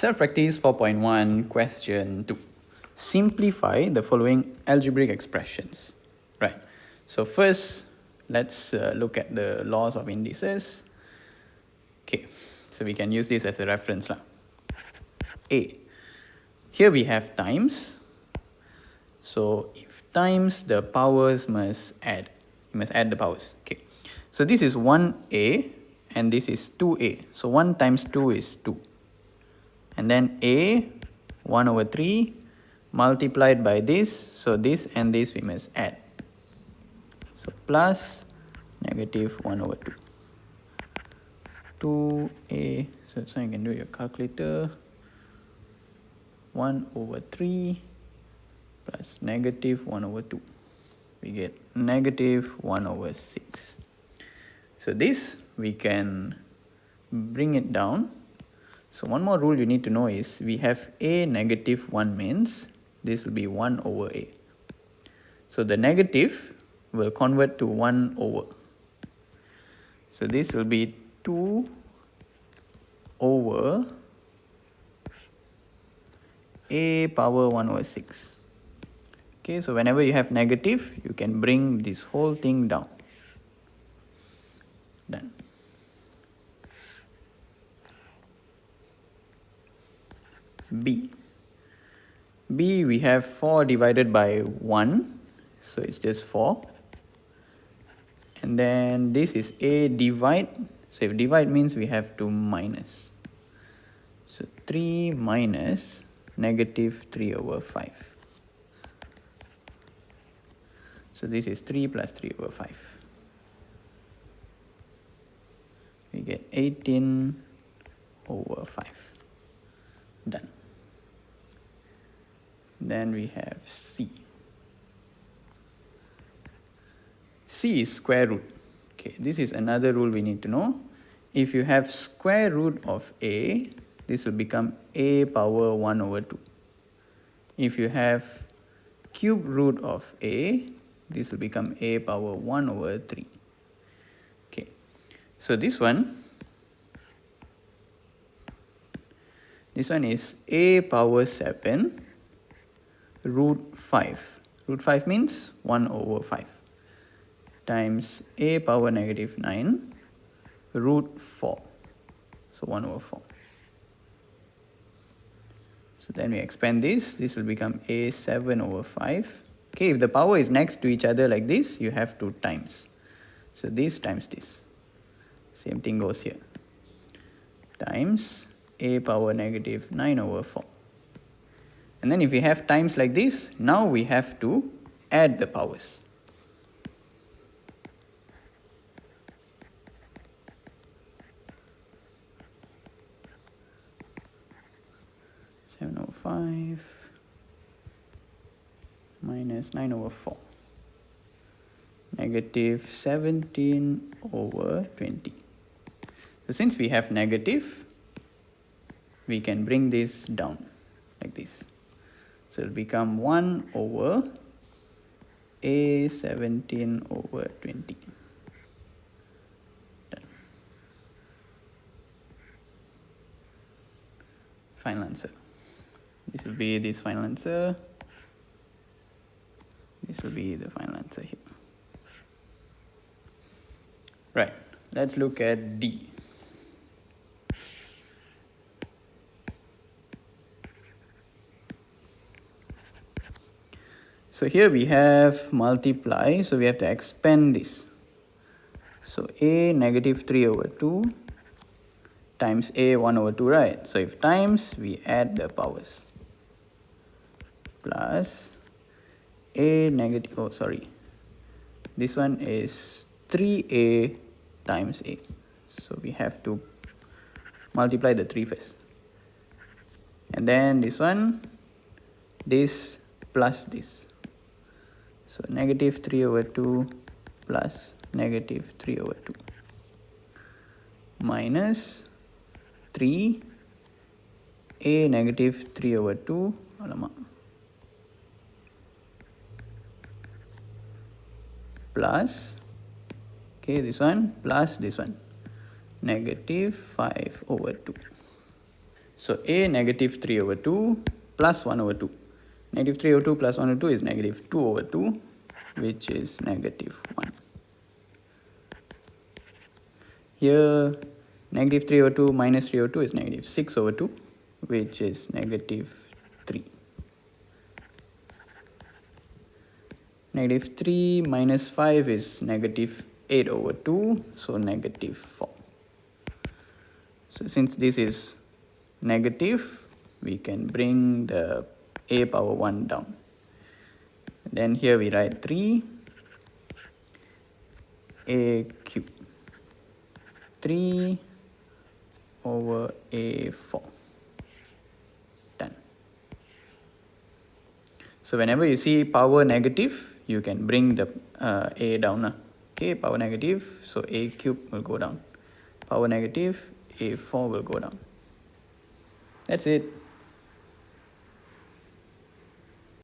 Self-practice 4.1 question 2. Simplify the following algebraic expressions. Right. So first, let's look at the laws of indices. Okay. So we can use this as a reference lah. A. Here we have times. So if times, the powers must add. You must add the powers. Okay. So this is 1a and this is 2a. So 1 times 2 is 2. And then a 1 over 3 multiplied by this. So this and this we must add. So plus negative 1 over 2. 2a. So you can do your calculator. 1 over 3 plus negative 1 over 2. We get negative 1 over 6. So this we can bring it down. So one more rule you need to know is we have a negative 1 means this will be 1 over a. So the negative will convert to 1 over. So this will be 2 over a power 1 over 6. Okay, so whenever you have negative, you can bring this whole thing down. Done. B. B we have 4 divided by 1, so it's just 4. And then this is a divide, so if divide means we have to minus. So 3 minus negative 3 over 5. So this is 3 plus 3 over 5. We get 18 over 5. Done. Then we have C. C is square root. Okay, this is another rule we need to know. If you have square root of a, this will become a power 1 over 2. If you have cube root of a, this will become a power 1 over 3. Okay, so this one is a power 7 root 5. Root 5 means 1 over 5 times a power negative 9 root 4. So 1 over 4. So then we expand this. This will become a 7 over 5. Okay, if the power is next to each other like this, you have to times. So this times this. Same thing goes here. Times a power negative 9 over 4. And then if we have times like this, now we have to add the powers. (7 over 5) minus 9 over 4. Negative 17 over 20. So since we have negative, we can bring this down like this. So it will become 1 over a 17 over 20. Done. Final answer. This will be this final answer. This will be the final answer here. Right, let's look at D. So here we have multiply, so we have to expand this. So a negative 3 over 2 times a 1 over 2, right? So if times, we add the powers. Plus a negative, oh sorry, this one is 3a times a. So we have to multiply the 3 first. And then this one, this plus this. So negative 3 over 2 plus negative 3 over 2 minus 3 a negative 3 over 2 plus, okay, this one plus this one, negative 5 over 2. So a negative 3 over 2 plus 1 over 2. Negative 3 over 2 plus 1 over 2 is negative 2 over 2, which is negative 1. Here, negative 3 over 2 minus 3 over 2 is negative 6 over 2, which is negative 3. Negative 3 minus 5 is negative 8 over 2, so negative 4. So since this is negative, we can bring the a power 1 down. Then here we write 3 a cube. 3 over a4. Done. So whenever you see power negative, you can bring the a down. Okay, power negative, so a cube will go down. Power negative, a4 will go down. That's it.